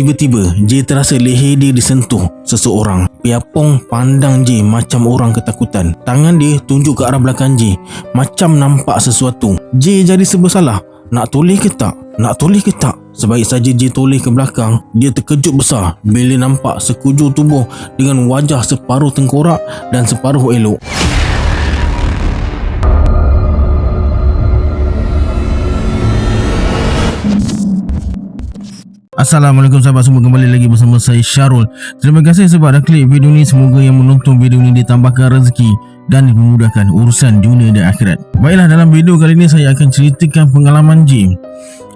Tiba-tiba J terasa leher dia disentuh seseorang. Piapong pandang J macam orang ketakutan. Tangan dia tunjuk ke arah belakang J, macam nampak sesuatu. J jadi serba salah. Nak toleh ke tak? Nak toleh ke tak? Sebaik saja J toleh ke belakang, dia terkejut besar bila nampak sekujur tubuh dengan wajah separuh tengkorak dan separuh elok. Assalamualaikum sahabat semua, kembali lagi bersama saya Syarul. Terima kasih sebab dah klik video ni. Semoga yang menonton video ni ditambahkan rezeki dan dimudahkan urusan dunia dan akhirat. Baiklah, dalam video kali ni saya akan ceritakan pengalaman J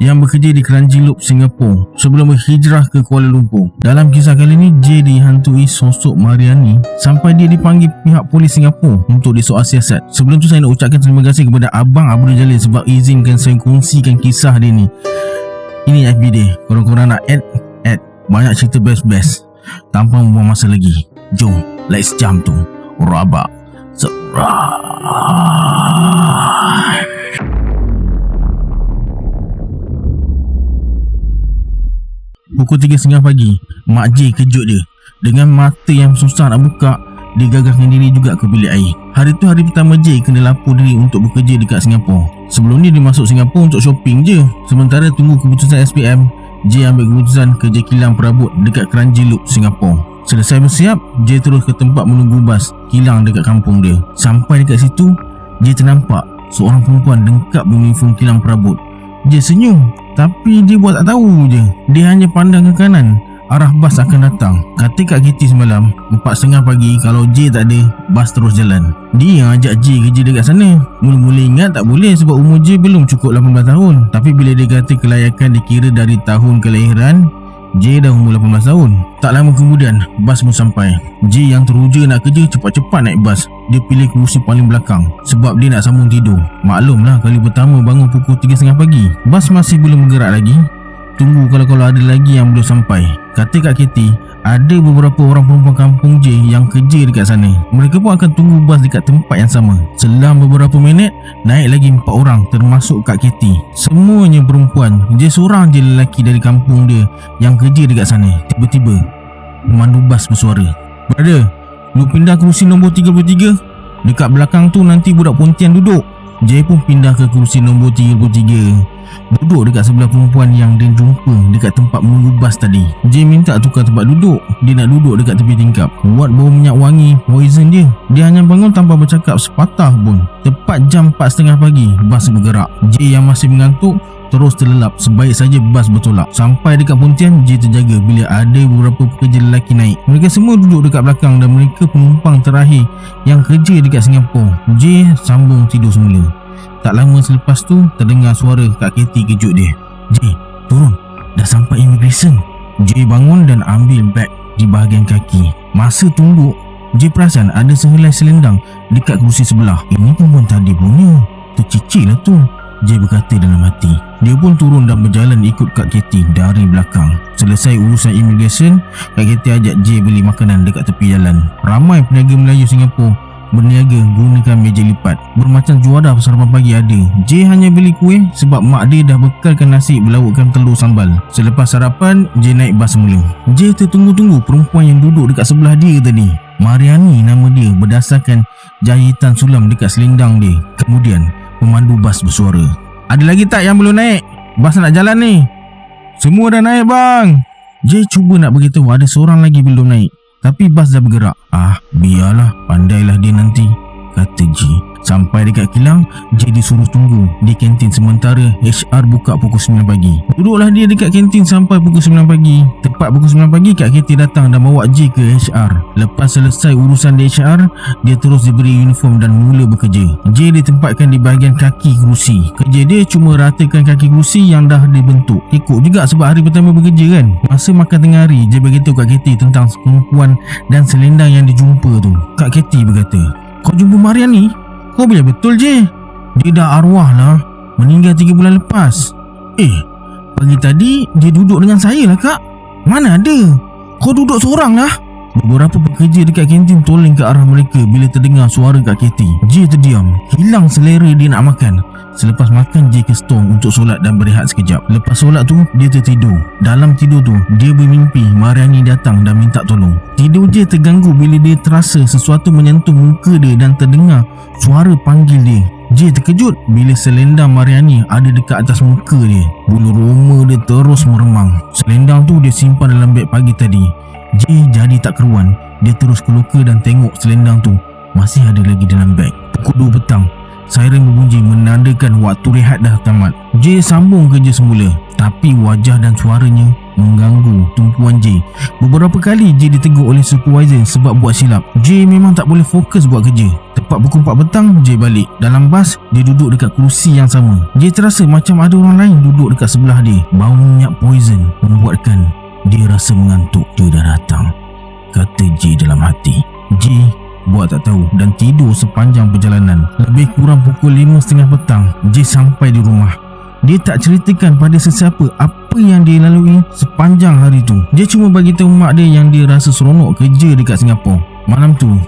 yang bekerja di Kranji Loop, Singapura sebelum berhijrah ke Kuala Lumpur. Dalam kisah kali ni, J dihantui sosok Mariani sampai dia dipanggil pihak polis Singapura untuk disoal siasat. Sebelum tu saya nak ucapkan terima kasih kepada Abang Abdul Jalil sebab izinkan saya kongsikan kisah dia ni. Ini FB dia. Korang-korang nak add banyak cerita best-best. Tanpa membuang masa lagi, jom let's jump to Rabak Serai. Pukul 3.30 pagi, Mak J kejut dia. Dengan mata yang susah nak buka, dia gagahkan diri juga ke bilik air. Hari tu hari pertama J kena lapor diri untuk bekerja dekat Singapura. Sebelum ni dia masuk Singapura untuk shopping je. Sementara tunggu keputusan SPM, J ambil keputusan kerja kilang perabot dekat Kranji Loop, Singapura. Selesai bersiap, J terus ke tempat menunggu bas kilang dekat kampung dia. Sampai dekat situ, J ternampak seorang perempuan lengkap beruniform kilang perabot. J senyum, tapi dia buat tak tahu je. Dia hanya pandang ke kanan, arah bas akan datang. Kata Kak Kitty semalam 4.30 pagi, kalau J tak ada, bas terus jalan. Dia yang ajak J kerja dekat sana. Mula-mula ingat tak boleh sebab umur J belum cukup 18 tahun. Tapi bila dia kata kelayakan dikira dari tahun kelahiran, J dah umur 18 tahun. Tak lama kemudian, bas pun sampai. J yang teruja nak kerja cepat-cepat naik bas. Dia pilih kerusi paling belakang sebab dia nak sambung tidur. Maklumlah, kali pertama bangun pukul 3.30 pagi, bas masih belum bergerak lagi. Tunggu kalau ada lagi yang belum sampai. Kata Kak Kitty, ada beberapa orang perempuan kampung J yang kerja dekat sana. Mereka pun akan tunggu bas dekat tempat yang sama. Selang beberapa minit, naik lagi 4 orang termasuk Kak Kitty. Semuanya perempuan. J seorang je lelaki dari kampung dia yang kerja dekat sana. Tiba-tiba, pemandu bas bersuara, "Brother, lu pindah kerusi nombor 33. Dekat belakang tu nanti budak Pontian duduk." J pun pindah ke kerusi nombor 33. Duduk dekat sebelah perempuan yang dia jumpa dekat tempat menunggu bas tadi. J minta tukar tempat duduk. Dia nak duduk dekat tepi tingkap. Kuat bau minyak wangi poison dia. Dia hanya bangun tanpa bercakap sepatah pun. Tepat jam 4.30 pagi, bas bergerak. J yang masih mengantuk terus terlelap sebaik saja bas bertolak. Sampai dekat Pontian, J terjaga bila ada beberapa pekerja lelaki naik. Mereka semua duduk dekat belakang dan mereka penumpang terakhir yang kerja dekat Singapura. J sambung tidur semula. Tak lama selepas tu, terdengar suara Kak Kitty kejut dia. "J, turun, dah sampai immigration." J bangun dan ambil beg di bahagian kaki. Masa tunggu, J perasan ada sehelai selendang dekat kerusi sebelah. Ini perempuan tadi punya, tercicik lah tu, J berkata dalam hati. Dia pun turun dan berjalan ikut Kak Kitty dari belakang. Selesai urusan immigration, Kak Kitty ajak J beli makanan dekat tepi jalan. Ramai peniaga Melayu Singapura berniaga gunakan meja lipat. Bermacam juadah sarapan pagi ada. J hanya beli kuih sebab mak dia dah bekalkan nasi berlaukkan telur sambal. Selepas sarapan, J naik bas semula. J tertunggu-tunggu perempuan yang duduk dekat sebelah dia tadi. Mariani nama dia berdasarkan jahitan sulam dekat selendang dia. Kemudian pemandu bas bersuara, "Ada lagi tak yang belum naik? Bas nak jalan ni." "Semua dah naik bang." J cuba nak beritahu ada seorang lagi belum naik, tapi bas dah bergerak. Biarlah, pandailah dia nanti, kata J. Sampai dekat kilang, J disuruh tunggu di kantin sementara HR buka pukul 9 pagi. Duduklah dia dekat kantin sampai pukul 9 pagi. Tepat pukul 9 pagi, Kak Kitty datang dan bawa J ke HR. Lepas selesai urusan di HR, dia terus diberi uniform dan mula bekerja. J ditempatkan di bahagian kaki kerusi. Kerja dia cuma ratakan kaki kerusi yang dah dibentuk. Ikut juga sebab hari pertama bekerja kan. Masa makan tengah hari, J beritahu Kak Kitty tentang perempuan dan selendang yang dijumpa tu. Kak Kitty berkata, "Kau jumpa Mariani? Kau biar betul je. Dia dah arwah lah, meninggal 3 bulan lepas." "Pagi tadi dia duduk dengan saya lah kak." "Mana ada, kau duduk seorang lah." Beberapa pekerja dekat kantin toleng ke arah mereka bila terdengar suara Kak Katie. Jay terdiam, hilang selera dia nak makan. Selepas makan, Jay ke stong untuk solat dan berehat sekejap. Lepas solat tu, dia tertidur. Dalam tidur tu, dia bermimpi Mariani datang dan minta tolong. Tidur Jay terganggu bila dia terasa sesuatu menyentuh muka dia dan terdengar suara panggil dia. Jay terkejut bila selendang Mariani ada dekat atas muka dia. Bulu roma dia terus meremang. Selendang tu dia simpan dalam beg pagi tadi. Jay jadi tak keruan. Dia terus keluka dan tengok selendang tu masih ada lagi dalam beg. Pukul 2 petang, siren berbunyi menandakan waktu rehat dah tamat. Jay sambung kerja semula, tapi wajah dan suaranya mengganggu tumpuan Jay. Beberapa kali Jay ditegur oleh supervisor sebab buat silap. Jay memang tak boleh fokus buat kerja. Tepat pukul 4 petang, Jay balik. Dalam bas, dia duduk dekat kerusi yang sama. Jay terasa macam ada orang lain duduk dekat sebelah dia. Bau minyak poison membuatkan dia rasa mengantuk. Dia dah datang, kata Jay dalam hati. Jay buat tak tahu dan tidur sepanjang perjalanan. Lebih kurang pukul 5.30 petang, Jay sampai di rumah. Dia tak ceritakan pada sesiapa apa yang dia lalui sepanjang hari tu. Dia cuma bagi tahu mak dia yang dia rasa seronok kerja dekat Singapura. Malam tu,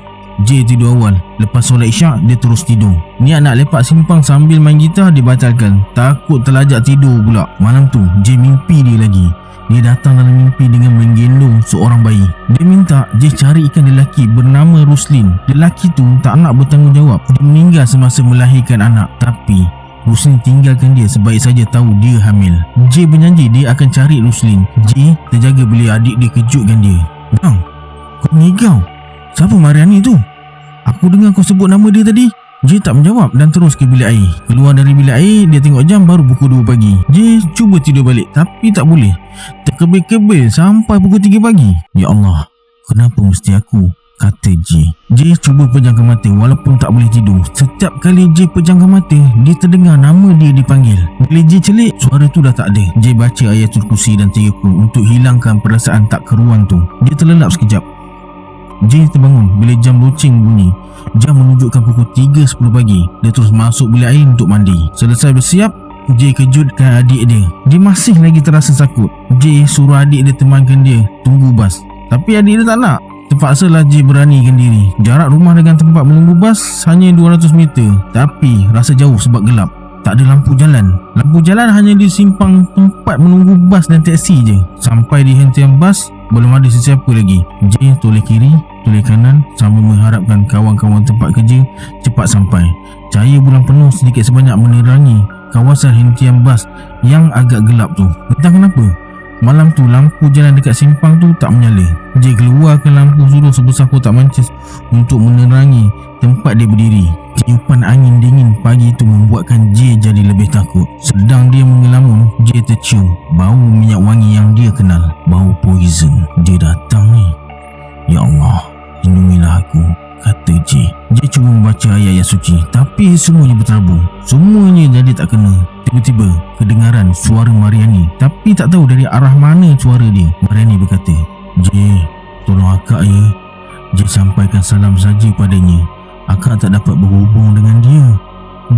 Jay tidur awal. Lepas solat isyak, dia terus tidur. Niat nak lepak simpang sambil main gitar dibatalkan. Takut terlajak tidur pula. Malam tu, Jay mimpi dia lagi. Dia datang dalam mimpi dengan menggendong seorang bayi. Dia minta Jay carikan lelaki bernama Ruslin. Lelaki tu tak nak bertanggungjawab. Dia meninggal semasa melahirkan anak. Tapi Ruslin tinggalkan dia sebaik saja tahu dia hamil. Jay berjanji dia akan cari Ruslin. Jay terjaga bila adik dia kejutkan dia. "Bang, kau mengigau. Siapa Mariani tu? Aku dengar kau sebut nama dia tadi." Jay tak menjawab dan terus ke bilik air. Keluar dari bilik air, dia tengok jam baru pukul 2 pagi. Jay cuba tidur balik tapi tak boleh. Terkebil-kebil sampai pukul 3 pagi. "Ya Allah, kenapa mesti aku?" kata Jay. Jay cuba pejamkan mata walaupun tak boleh tidur. Setiap kali Jay pejamkan mata, dia terdengar nama dia dipanggil. Bila Jay celik, suara tu dah tak ada. Jay baca ayatul kursi dan tayakul untuk hilangkan perasaan tak keruan tu. Dia terlelap sekejap. Jay terbangun bila jam loceng bunyi. Jam menunjukkan pukul 3.10 pagi. Dia terus masuk bilik air untuk mandi. Selesai bersiap, Jay kejutkan adik dia. Dia masih lagi terasa takut. Jay suruh adik dia temankan dia tunggu bas. Tapi adik dia tak nak. Terpaksalah Jay beranikan diri. Jarak rumah dengan tempat menunggu bas hanya 200 meter. Tapi rasa jauh sebab gelap. Tak ada lampu jalan. Lampu jalan hanya di simpang tempat menunggu bas dan teksi je. Sampai di hentian bas, belum ada sesiapa lagi. Jay toleh kiri, toleh kanan sambil mengharapkan kawan-kawan tempat kerja cepat sampai. Cahaya bulan penuh sedikit sebanyak menerangi kawasan hentian bas yang agak gelap tu. Entah kenapa, malam tu lampu jalan dekat simpang tu tak menyala. Jay keluarkan lampu suruh sebesar kotak mancis untuk menerangi tempat dia berdiri. Tiupan angin dingin pagi itu membuatkan Jay jadi lebih takut. Sedang dia mengelamun, Jay tercium bau minyak wangi yang dia kenal. Bau poison. Dia datang ni. "Ya Allah, lindungilah aku," kata Jay. Jay cuba membaca ayat-ayat suci, tapi semuanya berterabung. Semuanya jadi tak kena. Tiba-tiba kedengaran suara Mariani, tapi tak tahu dari arah mana suara dia. Mariani berkata, "Jay, tolong akak ya. Jay sampaikan salam saja padanya. Akak tak dapat berhubung dengan dia."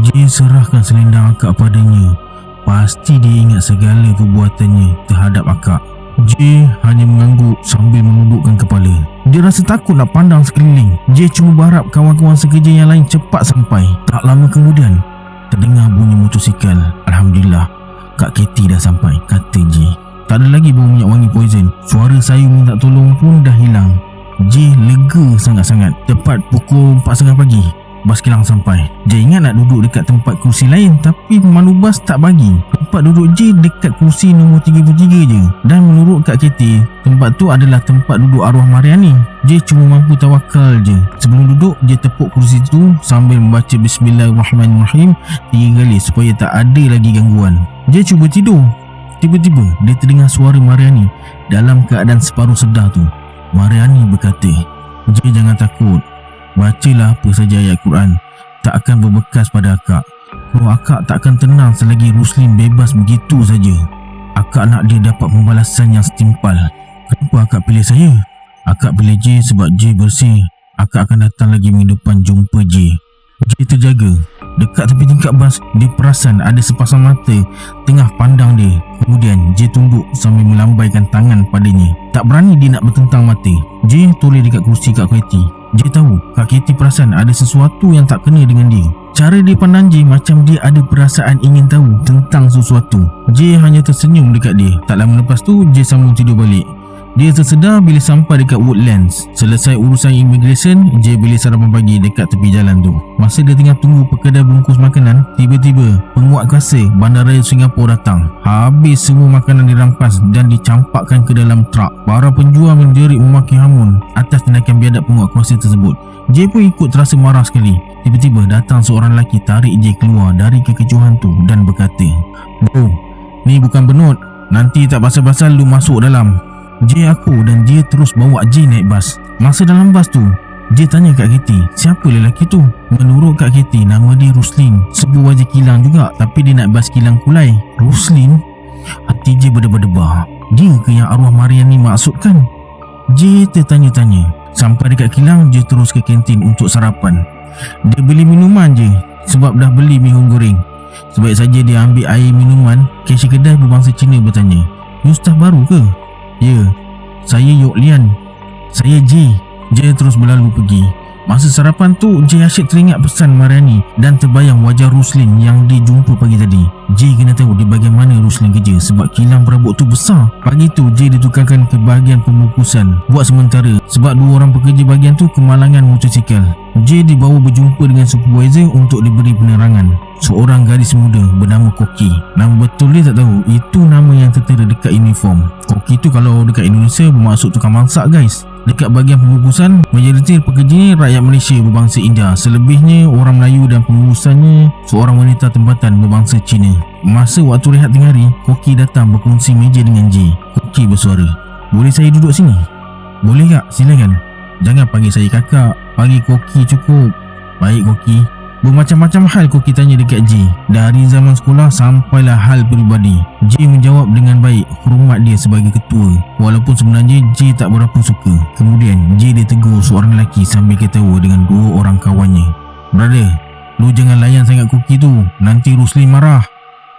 Jay serahkan selendang akak padanya. Pasti dia ingat segala perbuatannya terhadap akak. Jay hanya mengangguk sambil menundukkan kepala. Dia rasa takut nak pandang sekeliling. Jay cuma berharap kawan-kawan sekerja yang lain cepat sampai. Tak lama kemudian, terdengar bunyi motosikal. "Alhamdulillah, Kak Katie dah sampai," kata Jay. Tak ada lagi bau minyak wangi poison. Suara saya minta tolong pun dah hilang. Jay lega sangat-sangat. Tepat pukul 4.30 pagi, bas kilang sampai. Jay ingat nak duduk dekat tempat kursi lain, tapi pemandu bas tak bagi. Tempat duduk Jay dekat kursi nombor 33 je. Dan menurut Kak Katie, tempat tu adalah tempat duduk arwah Mariani. Jay cuma mampu tawakal je. Sebelum duduk, Jay tepuk kursi tu sambil membaca Bismillahirrahmanirrahim 3 kali supaya tak ada lagi gangguan. Jay cuba tidur. Tiba-tiba dia terdengar suara Mariani dalam keadaan separuh sedar tu. Mariani berkata, "Jay, jangan takut. Bacalah apa saja ayat Quran. Tak akan berbekas pada akak. Roh akak tak akan tenang selagi Ruslin bebas begitu saja. Akak nak dia dapat pembalasan yang setimpal." "Kenapa akak pilih saya?" "Akak pilih Jay sebab Jay bersih. Akak akan datang lagi minggu depan jumpa Jay." Jay terjaga. Dekat tepi tingkap bas, dia perasan ada sepasang mata tengah pandang dia. Kemudian Jay tunduk sambil melambaikan tangan padanya. Tak berani dia nak bertentang mata. Jay toleh dekat kerusi Kak Katie. Jay tahu Kak Katie perasan ada sesuatu yang tak kena dengan dia. Cara dia pandang Jay macam dia ada perasaan ingin tahu tentang sesuatu. Jay hanya tersenyum dekat dia. Tak lama lepas tu Jay sambung tidur balik. Dia tersedar bila sampai dekat Woodlands. Selesai urusan immigration, Jay beli sarapan pagi dekat tepi jalan tu. Masa dia tengah tunggu pekedai bungkus makanan, tiba-tiba penguat kuasa Bandaraya Singapura datang. Habis semua makanan dirampas dan dicampakkan ke dalam truk. Para penjual menjerit memaki hamun atas tindakan biadab penguat kuasa tersebut. Jay pun ikut terasa marah sekali. Tiba-tiba datang seorang lelaki tarik Jay keluar dari kekecohan tu dan berkata, "Bro, ni bukan benut. Nanti tak pasal-pasal lu masuk dalam." Jay aku dan dia terus bawa Jay naik bas. Masa dalam bas tu, Jay tanya Kak Katie, siapa lelaki tu? Menurut Kak Katie, nama dia Ruslin. Sebu wajah kilang juga, tapi dia naik bas kilang kulai. Ruslin? Hati Jay berdebar-debar. Dia ke yang arwah Mariani maksudkan? Jay tertanya-tanya. Sampai dekat kilang, Jay terus ke kantin untuk sarapan. Dia beli minuman je sebab dah beli mihun goreng. Sebaik saja dia ambil air minuman. Cashier kedai berbangsa Cina bertanya, "You staff baru ke?" "Ya, saya Yok Lian." "Saya Jay." Jay terus berlalu pergi. Masa sarapan tu, Jay asyik teringat pesan Mariani dan terbayang wajah Ruslin yang dia jumpa pagi tadi. Jay kena tahu di bahagian mana Ruslin kerja sebab kilang perabot tu besar. Pagi tu, Jay ditukarkan ke bahagian pembungkusan buat sementara sebab dua orang pekerja bahagian tu kemalangan motosikal. Jay dibawa berjumpa dengan supervisor untuk diberi penerangan. Seorang gadis muda bernama Koki. Nama betul dia tak tahu, itu nama yang tertera dekat uniform. Koki tu kalau dekat Indonesia bermaksud tukang masak guys. Dekat bahagian pembungkusan, majoriti pekerjanya rakyat Malaysia berbangsa India. Selebihnya orang Melayu dan pembungkusannya seorang wanita tempatan berbangsa Cina. Masa waktu rehat tengah hari, Koki datang berkongsi meja dengan Jay. Koki bersuara, "Boleh saya duduk sini?" "Boleh kak, silakan." "Jangan panggil saya kakak, panggil Koki cukup." "Baik Koki." Bermacam-macam hal Koki tanya dekat Jay. Dari zaman sekolah sampailah hal peribadi. Jay menjawab dengan baik, hormat dia sebagai ketua. Walaupun sebenarnya Jay tak berapa suka. Kemudian Jay ditegur seorang lelaki sambil ketawa dengan dua orang kawannya. "Brother, lu jangan layan sangat Koki tu. Nanti Ruslin marah."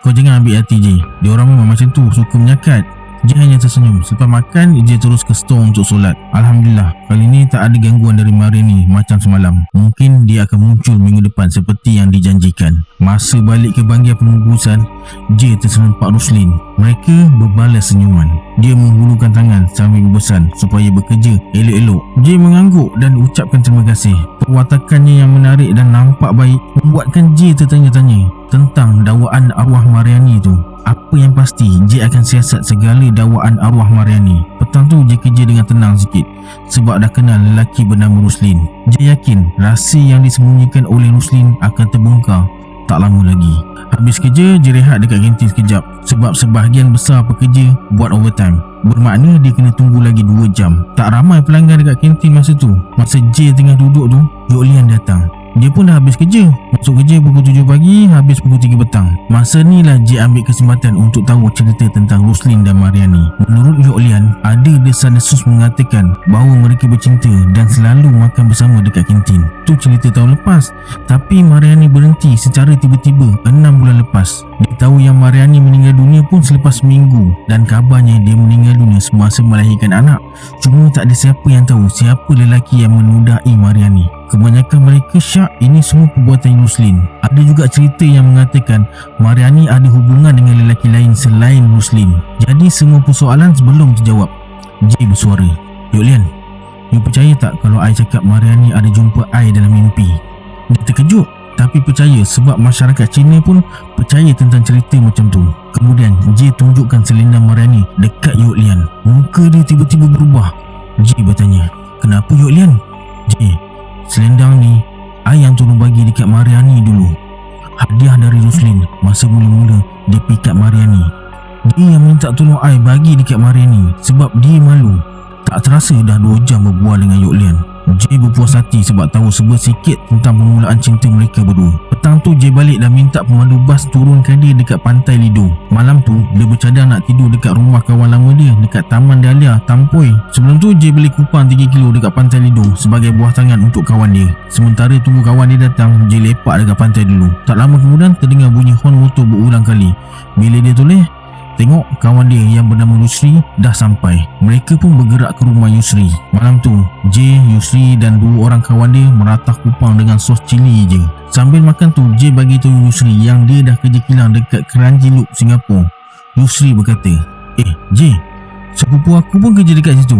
"Kau jangan ambil hati Jay. Dia orang memang macam tu, suka menyakat." Jay hanya tersenyum. Selepas makan, Jay terus ke store untuk solat. Alhamdulillah, kali ni tak ada gangguan dari Mariani macam semalam. Mungkin dia akan muncul minggu depan seperti yang dijanjikan. Masa balik ke bahagian pembungkusan, Jay terserempak Ruslin. Mereka berbalas senyuman. Dia menghulurkan tangan sambil berpesan supaya bekerja elok-elok. Jay mengangguk dan ucapkan terima kasih. Perwatakannya yang menarik dan nampak baik membuatkan Jay tertanya-tanya tentang dakwaan arwah Mariani tu. Apa yang pasti, Jay akan siasat segala dakwaan arwah Mariani. Petang tu Jay kerja dengan tenang sikit sebab dah kenal lelaki bernama Ruslin. Jay yakin rahsia yang disembunyikan oleh Ruslin akan terbongkar tak lama lagi. Habis kerja, Jay rehat dekat kantin sekejap sebab sebahagian besar pekerja buat overtime. Bermakna dia kena tunggu lagi 2 jam. Tak ramai pelanggan dekat kantin masa tu. Masa Jay tengah duduk tu, Yok Lian datang. Dia pun dah habis kerja. Masuk kerja pukul 7 pagi, habis pukul 3 petang. Masa ni lah Jay ambil kesempatan untuk tahu cerita tentang Ruslin dan Mariani. Menurut Yok Lian, ada desas-desus mengatakan bahawa mereka bercinta dan selalu makan bersama dekat kantin. Tu cerita tahun lepas. Tapi Mariani berhenti secara tiba-tiba 6 bulan lepas. Dia tahu yang Mariani meninggal dunia pun selepas seminggu. Dan kabarnya dia meninggal dunia semasa melahirkan anak. Cuma tak ada siapa yang tahu siapa lelaki yang menodai Mariani. Kebanyakan mereka syak ini semua perbuatan Ruslin. Ada juga cerita yang mengatakan Mariani ada hubungan dengan lelaki lain selain Ruslin. Jadi semua persoalan belum terjawab. Jay bersuara, "Yok Lian, you percaya tak kalau I cakap Mariani ada jumpa I dalam mimpi?" Dia terkejut tapi percaya sebab masyarakat Cina pun percaya tentang cerita macam tu. Kemudian Jay tunjukkan selendang Mariani dekat Yok Lian. Muka dia tiba-tiba berubah. Jay bertanya, "Kenapa Yok Lian?" "Jay, selendang ni I yang tolong bagi dekat Mariani dulu. Hadiah dari Ruslin masa mula-mula dia pikat Mariani. Dia yang minta tolong I bagi dekat Mariani sebab dia malu." Tak terasa dah 2 jam berbual dengan Yok Lian. Jay berpuas hati sebab tahu serba sikit tentang permulaan cinta mereka berdua. Petang tu Jay balik dan minta pemandu bas turunkan dia dekat Pantai Lido. Malam tu dia bercadang nak tidur dekat rumah kawan lama dia dekat Taman Dahlia, Tampoi. Sebelum tu Jay beli kupang 3 kilo dekat Pantai Lido sebagai buah tangan untuk kawan dia. Sementara tunggu kawan dia datang, Jay lepak dekat pantai dulu. Tak lama kemudian terdengar bunyi hon motor berulang kali. Bila dia toleh, tengok kawan dia yang bernama Yusri dah sampai. Mereka pun bergerak ke rumah Yusri. Malam tu, J, Yusri dan dua orang kawan dia meratah kupang dengan sos cili je. Sambil makan tu, J bagi tahu Yusri yang dia dah kerja kilang dekat Kranji Loop, Singapura. Yusri berkata, J, sepupu aku pun kerja dekat situ.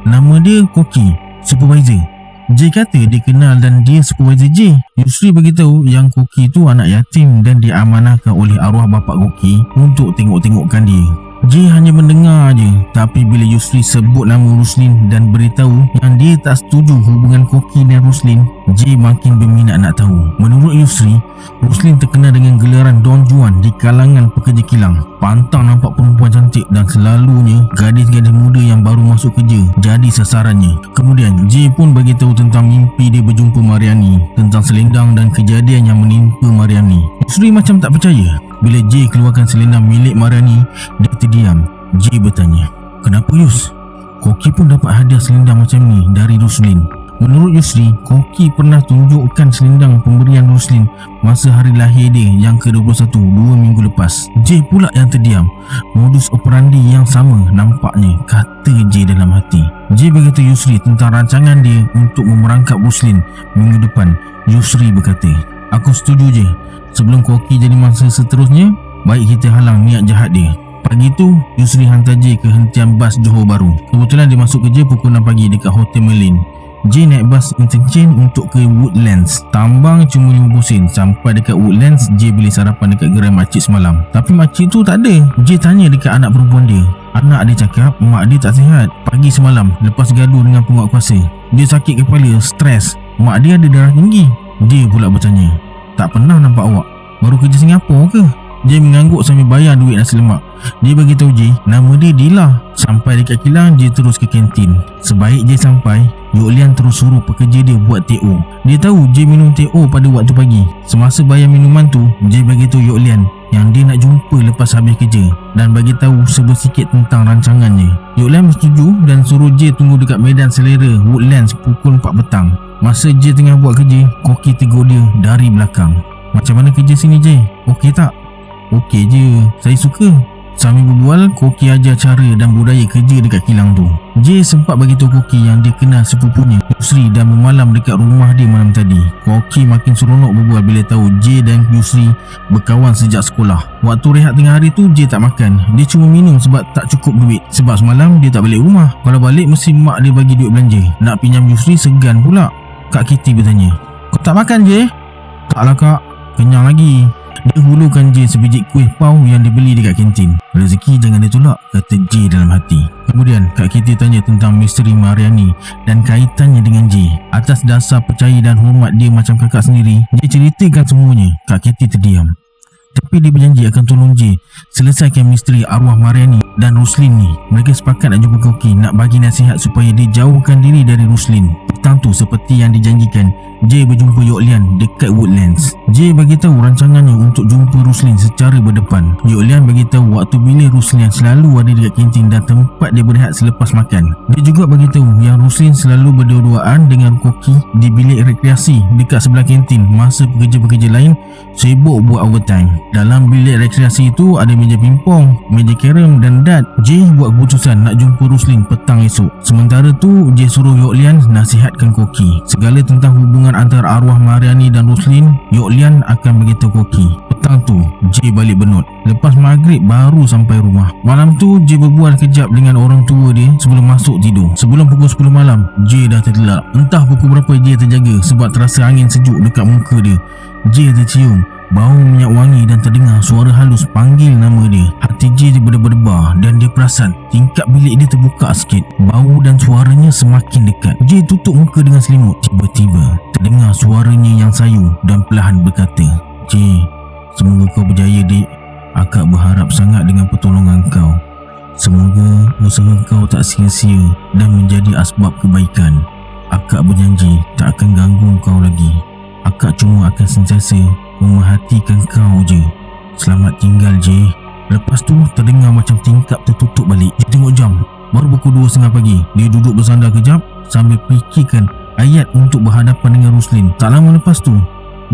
Nama dia Koki, supervisor. J kata dia kenal dan dia supervisor J. Yusri beritahu yang Koki tu anak yatim dan diamanahkan oleh arwah bapak Koki untuk tengok-tengokkan dia. J hanya mendengar je, tapi bila Yusri sebut nama Ruslin dan beritahu yang dia tak setuju hubungan Koki dan Ruslin, J makin berminat nak tahu. Menurut Yusri, Ruslin terkenal dengan gelaran Don Juan di kalangan pekerja kilang. Pantang nampak perempuan cantik dan selalunya gadis-gadis muda yang baru masuk kerja jadi sasarannya. Kemudian J pun bagi tahu tentang mimpi dia berjumpa Mariani, tentang selendang dan kejadian yang menimpa Mariani. Yusri macam tak percaya. Bila J keluarkan selendang milik Mariani, dia terdiam. J bertanya, "Kenapa Yus? Koki pun dapat hadiah selendang macam ni dari Ruslin." Menurut Yusri, Koki pernah tunjukkan selendang pemberian Ruslin masa hari lahir dia yang ke-21 2 minggu lepas. J pula yang terdiam. Modus operandi yang sama nampaknya, kata J dalam hati. J berkata Yusri tentang rancangan dia untuk memerangkap Ruslin minggu depan. Yusri berkata, "Aku setuju je. Sebelum Koki jadi mangsa seterusnya, baik kita halang niat jahat dia." Pagi tu, Yusri hantar J ke hentian bas Johor Bahru. Kebetulan dia masuk kerja pukul 6 pagi dekat Hotel Merlin. J naik bas interchange untuk ke Woodlands. Tambang cuma 50 sen. Sampai dekat Woodlands, J beli sarapan dekat gerai makcik semalam. Tapi makcik tu tak ada. J tanya dekat anak perempuan dia. Anak dia cakap mak dia tak sihat pagi semalam lepas gaduh dengan penguatkuasa. Dia sakit kepala, stres. Mak dia ada darah tinggi. J pula bertanya, "Tak pernah nampak awak? Baru kerja Singapura ke?" J mengangguk sambil bayar duit nasi lemak. Dia beritahu J nama dia Dila. Sampai dekat kilang, J terus ke kantin. Sebaik J sampai, Yok Lian terus suruh pekerja dia buat TO. Dia tahu J minum TO pada waktu pagi. Semasa bayar minuman tu, J beritahu Yok Lian yang dia nak jumpa lepas habis kerja dan bagi tahu sebersikit tentang rancangannya. Yok Lian bersetuju dan suruh J tunggu dekat medan selera Woodlands pukul 4 petang. Masa J tengah buat kerja, Koki tegur dia dari belakang. "Macam mana kerja sini J? Okey tak?" "Okey je, saya suka." Sambil berbual, Koki ajar cara dan budaya kerja dekat kilang tu. J sempat bagi tahu Koki yang dia kenal sepupunya Yusri dan bermalam dekat rumah dia malam tadi. Koki makin seronok berbual bila tahu J dan Yusri berkawan sejak sekolah. Waktu rehat tengah hari tu, J tak makan. Dia cuma minum sebab tak cukup duit. Sebab semalam dia tak balik rumah. Kalau balik mesti mak dia bagi duit belanja. Nak pinjam Yusri segan pula. Kak Kitty bertanya, "Kau tak makan J?" "Taklah kak, kenyang lagi." Dia hulurkan J sebiji kuih pau yang dibeli dekat kantin. "Rezeki jangan ditolak," kata J dalam hati. Kemudian Kak Kitty tanya tentang misteri Mariani dan kaitannya dengan J. Atas dasar percaya dan hormat dia macam kakak sendiri, J ceritakan semuanya. Kak Kitty terdiam. Tapi dia berjanji akan tolong J selesaikan misteri arwah Mariani dan Ruslin ni. Mereka sepakat nak jumpa Koki, nak bagi nasihat supaya dia jauhkan diri dari Ruslin. Petang tu seperti yang dijanjikan, J berjumpa Yok Lian dekat Woodlands. J bagi tahu rancangannya untuk jumpa Ruslin secara berdepan. Yok Lian bagi tahu waktu bila Ruslin selalu ada dekat kantin dan tempat dia berehat selepas makan. Dia juga bagi tahu yang Ruslin selalu berdua-duaan dengan Koki di bilik rekreasi dekat sebelah kantin masa pekerja-pekerja lain sibuk buat overtime. Dalam bilik rekreasi itu ada meja pingpong, meja carom dan dart. J buat keputusan nak jumpa Ruslin petang esok. Sementara tu, J suruh Yok Lian nasihatkan Koki. Segala tentang hubungan antara arwah Mariani dan Ruslin, Yok Lian akan beritahu Koki. Petang tu, J balik Benut. Lepas maghrib baru sampai rumah. Malam tu, J berbual kejap dengan orang tua dia sebelum masuk tidur. Sebelum pukul 10 malam, J dah terlelap. Entah pukul berapa J terjaga sebab terasa angin sejuk dekat muka dia. J tercium bau minyak wangi dan terdengar suara halus panggil nama dia. Hati J berdebar-debar dan dia perasan tingkap bilik dia terbuka sikit. Bau dan suaranya semakin dekat. J tutup muka dengan selimut. Tiba-tiba terdengar suaranya yang sayu dan perlahan berkata, "J, semoga kau berjaya dik. Akak berharap sangat dengan pertolongan kau. Semoga usaha kau tak sia-sia dan menjadi asbab kebaikan. Akak berjanji tak akan ganggu kau lagi. Akak cuma akan sentiasa memerhatikan kau je. Selamat tinggal J." Lepas tu terdengar macam tingkap tertutup balik. Dia tengok jam, baru pukul 2.30 pagi. Dia duduk bersandar kejap sambil fikirkan ayat untuk berhadapan dengan Ruslin. Tak lama lepas tu,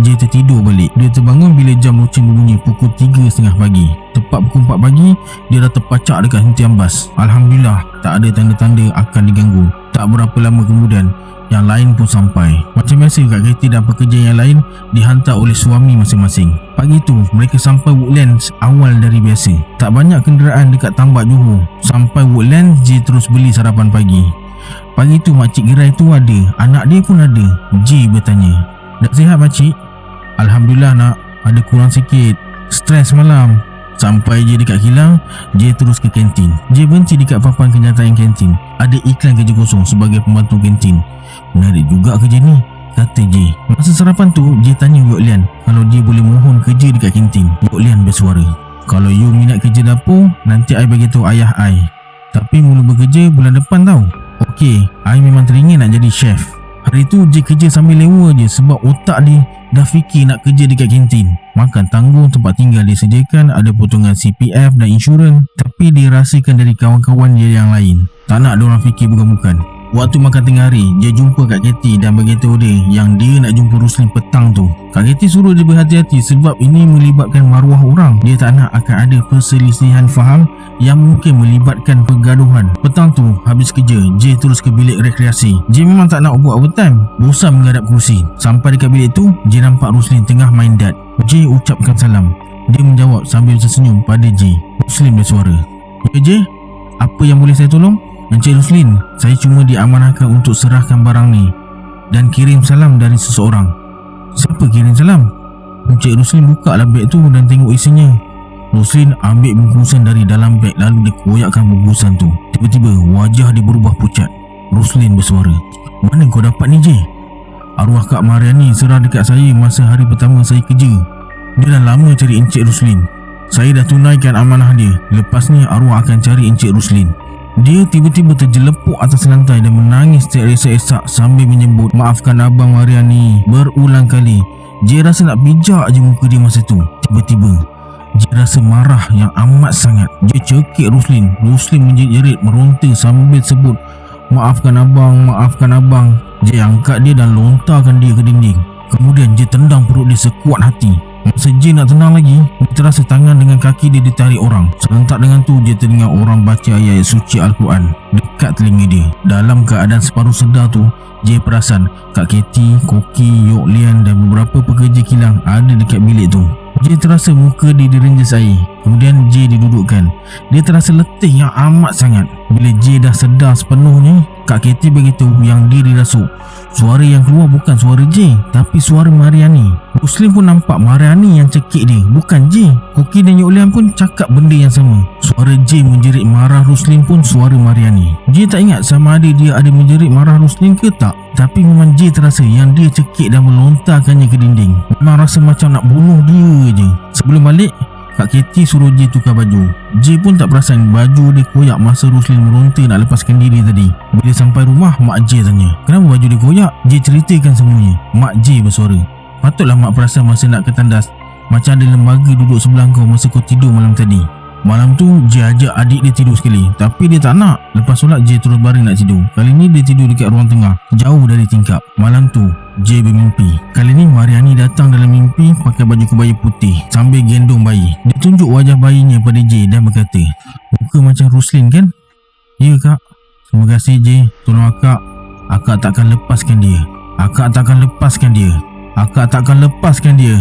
J tertidur balik. Dia terbangun bila jam loceng berbunyi pukul 3.30 pagi. Tepat pukul 4 pagi, dia dah terpacak dekat hentian bas. Alhamdulillah, tak ada tanda-tanda akan diganggu. Tak berapa lama kemudian, yang lain pun sampai. Macam biasa, Kak Katie dan pekerja yang lain dihantar oleh suami masing-masing. Pagi tu, mereka sampai Woodlands awal dari biasa. Tak banyak kenderaan dekat Tambak Johor. Sampai Woodlands, J terus beli sarapan pagi. Pagi tu makcik gerai tu ada, anak dia pun ada. J bertanya, "Dah sihat makcik?" "Alhamdulillah nak, ada kurang sikit. Stres malam." Sampai je dekat kilang, J terus ke kantin. J berhenti dekat papan kenyataan kantin. Ada iklan kerja kosong sebagai pembantu kantin. "Menarik juga kerja ni," kata J. Masa sarapan tu, J tanya Yok Lian kalau dia boleh mohon kerja dekat kantin. Yok Lian bersuara, "Kalau you minat kerja dapur, nanti I bagi tahu ayah I. Tapi mula bekerja bulan depan tau." "Okey, I memang teringin nak jadi chef." Hari tu J kerja sambil lewa je sebab otak dia dah fikir nak kerja dekat kantin. Makan tanggung, tempat tinggal disediakan, ada potongan CPF dan insurans. Tapi dia rahsiakan dari kawan-kawan dia yang lain. Tak nak diorang fikir bukan-bukan. Waktu makan tengah hari, dia jumpa Kak Katie dan beritahu dia yang dia nak jumpa Roslin petang tu. Kak Katie suruh dia berhati-hati sebab ini melibatkan maruah orang. Dia tak nak akan ada perselisihan faham yang mungkin melibatkan pergaduhan. Petang tu, habis kerja, J terus ke bilik rekreasi. J memang tak nak buat overtime. Bosan menghadap kursi. Sampai dekat bilik tu, J nampak Roslin tengah main dart. J ucapkan salam. Dia menjawab sambil tersenyum pada J. Roslin bersuara, "Ya J, apa yang boleh saya tolong?" "Encik Roslin, saya cuma diamanahkan untuk serahkan barang ni dan kirim salam dari seseorang." "Siapa kirim salam?" Encik Roslin buka lah beg tu dan tengok isinya. Roslin ambil bungkusan dari dalam beg lalu dia koyakkan bungkusan tu. Tiba-tiba wajah dia berubah pucat. Roslin bersuara, "Mana kau dapat ni J?" "Arwah Kak Mariani serah dekat saya masa hari pertama saya kerja. Dia dah lama cari Encik Roslin. Saya dah tunaikan amanah dia. Lepas ni arwah akan cari Encik Roslin." Dia tiba-tiba terjelepuk atas lantai dan menangis teresak-esak sambil menyebut, "Maafkan Abang Mariani," berulang kali. J rasa nak bijak je muka dia masa tu. Tiba-tiba J rasa marah yang amat sangat. J cekik Roslin. Roslin menjerit meronta sambil sebut, "Maafkan Abang, maafkan Abang." J angkat dia dan lontarkan dia ke dinding. Kemudian J tendang perut dia sekuat hati. Masa J nak tenang lagi, dia terasa tangan dengan kaki dia ditarik orang. Serentak dengan tu, J terdengar orang baca ayat suci Al-Quran dekat telinga dia. Dalam keadaan separuh sedar tu, J perasan Kak Katie, Koki, Yok Lian dan beberapa pekerja kilang ada dekat bilik tu. J terasa muka dia direnjas air. Kemudian J didudukkan. Dia terasa letih yang amat sangat. Bila J dah sedar sepenuhnya, Kak Katie beritahu yang dia dirasuk. Suara yang keluar bukan suara J, tapi suara Mariani. Roslin pun nampak Mariani yang cekik dia, bukan J. Koki dan Yok Lian pun cakap benda yang sama. Suara J menjerit marah Roslin pun suara Mariani. J tak ingat sama ada dia ada menjerit marah Roslin ke tak. Tapi memang J terasa yang dia cekik dan melontarkannya ke dinding. Memang rasa macam nak bunuh dia je. Sebelum balik, Kak Katie suruh J tukar baju. J pun tak perasan baju dia koyak masa Roslin meronta nak lepaskan diri tadi. Bila sampai rumah, Mak J tanya, "Kenapa baju dia koyak?" J ceritakan semuanya. Mak J bersuara, "Patutlah Mak perasan masa nak ke tandas. Macam ada lembaga duduk sebelah kau masa kau tidur malam tadi." Malam tu J ajak adik dia tidur sekali, tapi dia tak nak. Lepas solat J terus baring nak tidur. Kali ni dia tidur dekat ruang tengah, jauh dari tingkap. Malam tu J bermimpi. Kali ni Mariani datang dalam mimpi pakai baju kebaya putih sambil gendong bayi. Dia tunjuk wajah bayinya pada J dan berkata, "Muka macam Roslin kan?" "Ya Kak." "Terima kasih J, tolong Akak. Akak takkan lepaskan dia. Akak takkan lepaskan dia. Akak takkan lepaskan dia."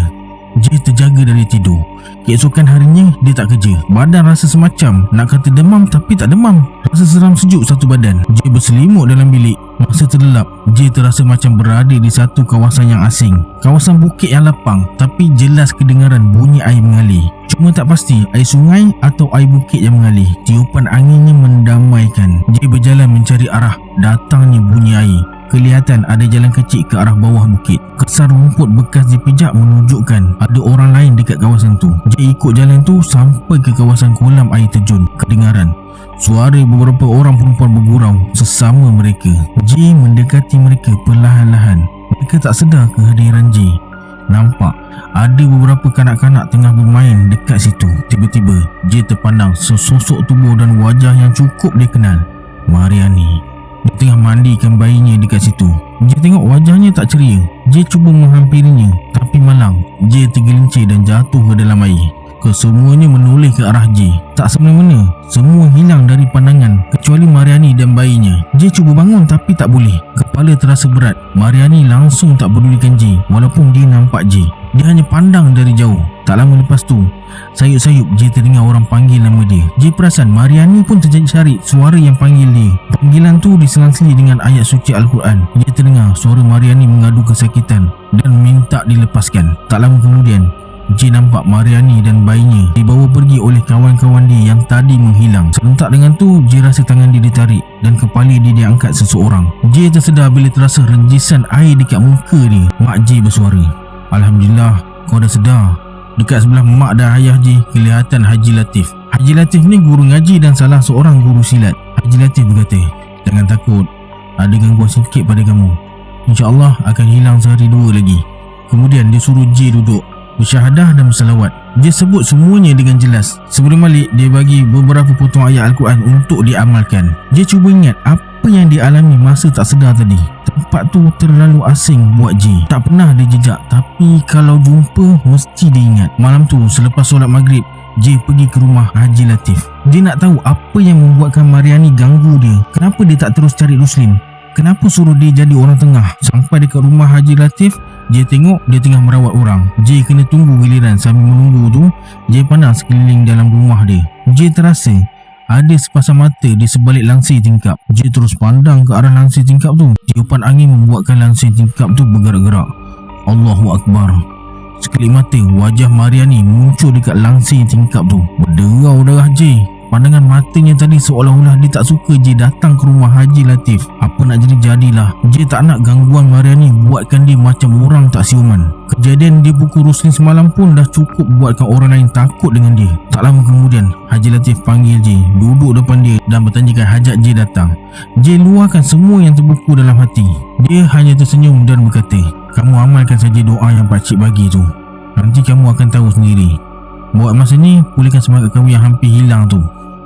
J terjaga dari tidur. Keesokan harinya dia tak kerja. Badan rasa semacam nak kata demam tapi tak demam. Rasa seram sejuk satu badan. J berselimut dalam bilik. Masa terlelap, J terasa macam berada di satu kawasan yang asing. Kawasan bukit yang lapang, tapi jelas kedengaran bunyi air mengalir. Cuma tak pasti air sungai atau air bukit yang mengalir. Tiupan anginnya mendamaikan. J berjalan mencari arah datangnya bunyi air. Kelihatan ada jalan kecil ke arah bawah bukit. Kesan rumput bekas dipijak menunjukkan ada orang lain dekat kawasan tu. J ikut jalan tu sampai ke kawasan kolam air terjun. Kedengaran suara beberapa orang perempuan bergurau sesama mereka. J mendekati mereka perlahan-lahan. Mereka tak sedar kehadiran J. Nampak ada beberapa kanak-kanak tengah bermain dekat situ. Tiba-tiba J terpandang sesosok tubuh dan wajah yang cukup dia kenal. Mariani. Dia tengah mandikan bayinya dekat situ. J tengok wajahnya tak ceria. J cuba menghampirinya, tapi malang. J tergelincir dan jatuh ke dalam air. Kesemuanya menoleh ke arah J. Tak semena-mena, semua hilang dari pandangan kecuali Mariani dan bayinya. J cuba bangun tapi tak boleh. Kepala terasa berat. Mariani langsung tak pedulikan J walaupun dia nampak J. Dia hanya pandang dari jauh. Tak lama lepas tu, sayup-sayup J terdengar orang panggil nama dia. J perasan Mariani pun tercari suara yang panggil dia. Panggilan tu diselang-seli dengan ayat suci Al-Quran. J terdengar suara Mariani mengadu kesakitan dan minta dilepaskan. Tak lama kemudian, J nampak Mariani dan bayinya dibawa pergi oleh kawan-kawan dia yang tadi menghilang. Serentak dengan tu, J rasa tangan dia ditarik dan kepala dia diangkat seseorang. J tersedar bila terasa renjisan air dekat muka dia. Mak J bersuara, "Alhamdulillah, kau dah sedar." Dekat sebelah mak dan ayah J, kelihatan Haji Latif. Haji Latif ni guru ngaji dan salah seorang guru silat. Haji Latif berkata, "Jangan takut, ada gangguan sikit pada kamu. InsyaAllah akan hilang sehari dua lagi." Kemudian dia suruh J duduk, bersyahadah dan bersalawat. Dia sebut semuanya dengan jelas. Sebelum balik, dia bagi beberapa potong ayat Al-Quran untuk diamalkan. Dia cuba ingat apa yang dialami masa tak sedar tadi. Tempat tu terlalu asing buat J. Tak pernah dia jejak, tapi kalau jumpa mesti dia ingat. Malam tu selepas solat maghrib, J pergi ke rumah Haji Latif. Dia nak tahu apa yang membuatkan Mariani ganggu dia. Kenapa dia tak terus cari Ruslim? Kenapa suruh dia jadi orang tengah? Sampai dekat rumah Haji Latif, J tengok dia tengah merawat orang. J kena tunggu giliran. Sambil menunggu tu, J pandang sekeliling dalam rumah dia. J terasa ada sepasang mata di sebalik langsir tingkap. J terus pandang ke arah langsir tingkap tu. Tiupan angin membuatkan langsir tingkap tu bergerak-gerak. Allahu Akbar. Sekelip mata, wajah Mariani muncul dekat langsir tingkap tu. Berderau darah J. Pandangan matanya tadi seolah-olah dia tak suka J datang ke rumah Haji Latif. Apa nak jadi-jadilah. J tak nak gangguan Mariani buatkan dia macam orang tak siuman. Kejadian dia pukul Ruslim semalam pun dah cukup buatkan orang lain takut dengan dia. Tak lama kemudian, Haji Latif panggil J, duduk depan dia dan bertanyakan hajat J datang. J luahkan semua yang terbuku dalam hati. Dia hanya tersenyum dan berkata, "Kamu amalkan saja doa yang pakcik bagi tu. Nanti kamu akan tahu sendiri. Buat masa ni, pulihkan semangat kamu yang hampir hilang tu."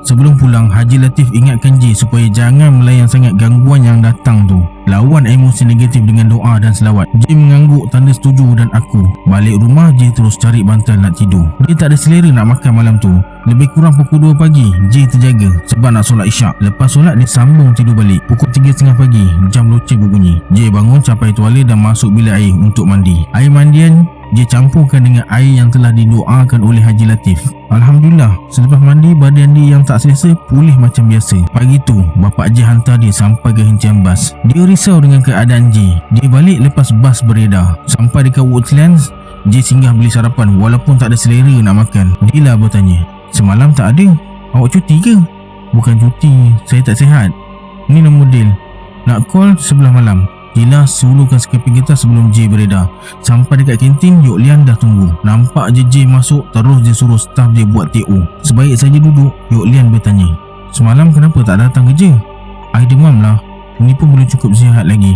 Sebelum pulang, Haji Latif ingatkan J supaya jangan melayan sangat gangguan yang datang tu. Lawan emosi negatif dengan doa dan selawat. J mengangguk tanda setuju dan aku. Balik rumah, J terus cari bantal nak tidur. Dia tak ada selera nak makan malam tu. Lebih kurang pukul 2 pagi, J terjaga sebab nak solat isyak. Lepas solat, dia sambung tidur balik. Pukul 3.30 pagi, jam loceng berbunyi. J bangun, capai tuala dan masuk bilik air untuk mandi. Air mandian J campurkan dengan air yang telah didoakan oleh Haji Latif. Alhamdulillah, selepas mandi, badan dia yang tak selesa pulih macam biasa. Pagi tu, bapak J hantar dia sampai ke hentian bas. Dia risau dengan keadaan J. Dia balik lepas bas beredar. Sampai dekat Woodlands, J singgah beli sarapan walaupun tak ada selera nak makan. Dila bertanya, "Semalam tak ada? Awak cuti ke?" "Bukan cuti, saya tak sihat. Ni nombor Dil. Nak call sebelah malam." Dila sulukan sekeping kertas sebelum J beredar. Sampai dekat kantin, Yok Lian dah tunggu. Nampak je J masuk, terus dia suruh staf dia buat TO. Sebaik saja duduk, Yok Lian bertanya, "Semalam kenapa tak datang kerja?" "Air demam lah. Ini pun belum cukup sihat lagi.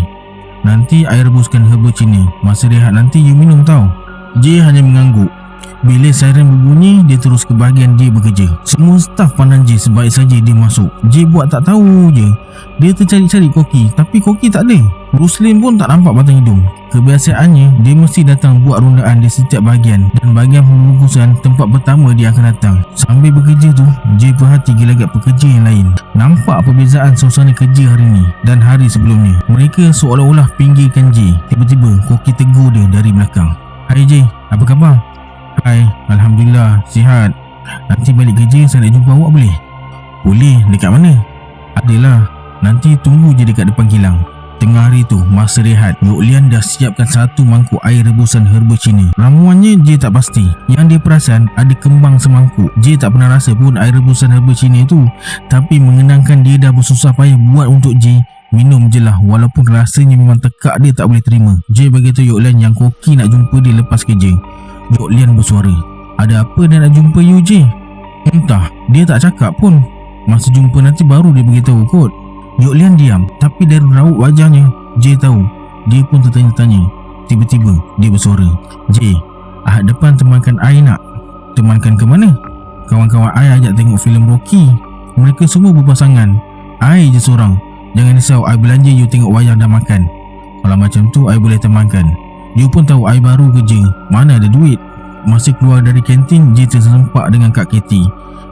Nanti air rebuskan herba Cina. Masa rehat nanti you minum tau." J hanya mengangguk. Bila siren berbunyi, dia terus ke bahagian J bekerja. Semua staf pandang J sebaik saja dia masuk. J buat tak tahu je. Dia tercari-cari koki, tapi koki tak ada. Ruslim pun tak nampak batang hidung. Kebiasaannya, dia mesti datang buat rundaan di setiap bahagian, dan bahagian pembungkusan tempat pertama dia akan datang. Sambil bekerja tu, J perhati gelagat pekerja yang lain. Nampak perbezaan suasana kerja hari ni dan hari sebelumnya. Mereka seolah-olah pinggirkan J. Tiba-tiba, koki tegur dia dari belakang. "Hai J, apa khabar?" "Hai, Alhamdulillah, sihat. Nanti balik kerja saya nak jumpa awak boleh?" "Boleh, dekat mana?" "Adalah, nanti tunggu je dekat depan kilang." Tengah hari tu, masa rehat, Yok Lian dah siapkan satu mangkuk air rebusan herba Cina. Ramuannya J tak pasti. Yang dia perasan ada kembang semangkuk. J tak pernah rasa pun air rebusan herba Cina tu, tapi mengenangkan dia dah bersusah payah buat untuk J, minum je lah walaupun rasanya memang tekak dia tak boleh terima. J beritahu Yok Lian yang koki nak jumpa dia lepas kerja. Yok Lian bersuara, "Ada apa dia nak jumpa you J?" "Entah, dia tak cakap pun. Masa jumpa nanti baru dia beritahu kot." Yok Lian diam, tapi dari raut wajahnya, J tahu. Dia pun tertanya-tanya. Tiba-tiba dia bersuara, "J, Ahad depan temankan I nak." "Temankan ke mana?" "Kawan-kawan I ajak tengok filem Rocky. Mereka semua berpasangan. I je seorang. Jangan risau, I belanja you tengok wayang dan makan. Kalau macam tu, I boleh temankan. You pun tahu I baru kerja, mana ada duit. Masa keluar dari kantin, J terserempak dengan Kak Katie.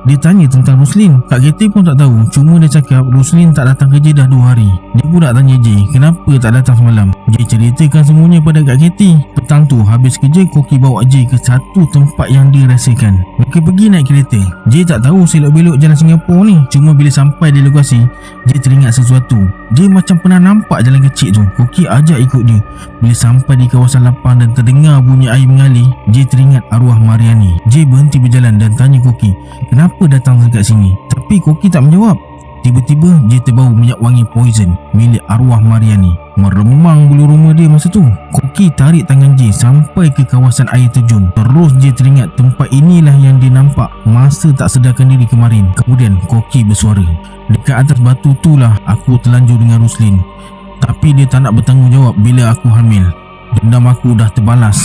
Dia tanya tentang Roslin. Kak Katie pun tak tahu, cuma dia cakap Roslin tak datang kerja dah 2 hari. Dia pula tanya J, kenapa tak datang semalam. J ceritakan semuanya pada Kak Katie. Petang tu habis kerja, Koki bawa J ke satu tempat yang dia rasakan. Mereka pergi naik kereta. J tak tahu selok-belok jalan Singapura ni. Cuma bila sampai di lokasi, J teringat sesuatu. Dia macam pernah nampak jalan kecil tu. Koki ajak ikut dia. Bila sampai di kawasan lapang dan terdengar bunyi air mengalir, J teringat arwah Mariani. J berhenti berjalan dan tanya Koki, kenapa datang dekat sini? Tapi Koki tak menjawab. Tiba-tiba J terbau minyak wangi poison milik arwah Mariani. Meremang bulu rumah dia masa tu. Koki tarik tangan J sampai ke kawasan air terjun. Terus J teringat tempat inilah yang dia nampak masa tak sedarkan diri kemarin. Kemudian Koki bersuara, dekat atas batu tu lah aku terlanjur dengan Roslin. Tapi dia tak nak bertanggungjawab bila aku hamil. Dendam aku dah terbalas.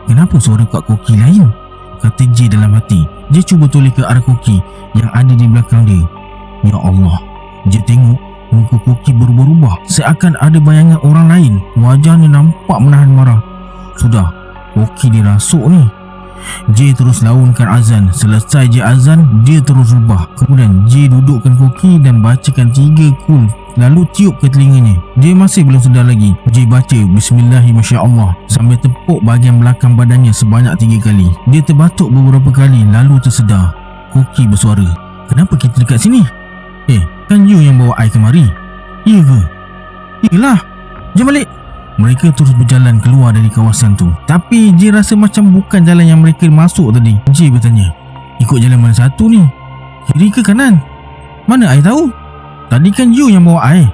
Kenapa suara Kak Koki lain? Kata J dalam hati. J cuba toleh ke arah Koki yang ada di belakang dia. Ya Allah, J tengok muka Koki berubah-ubah, seakan ada bayangan orang lain. Wajahnya nampak menahan marah. Sudah, Koki dirasuk ni. J terus launkan azan. Selesai J azan, dia terus rubah. Kemudian J dudukkan Koki dan bacakan 3 kul, lalu tiup ke telinganya. Dia masih belum sedar lagi. J baca Bismillahirrahmanirrahim sambil tepuk bahagian belakang badannya sebanyak 3 kali. Dia terbatuk beberapa kali lalu tersedar. Koki bersuara, kenapa kita dekat sini? Kan you yang bawa I kemari. Ya ke? Yelah, jom balik. Mereka terus berjalan keluar dari kawasan tu. Tapi J rasa macam bukan jalan yang mereka masuk tadi. J bertanya, ikut jalan mana satu ni? Kiri ke kanan? Mana I tahu? Tadi kan you yang bawa I.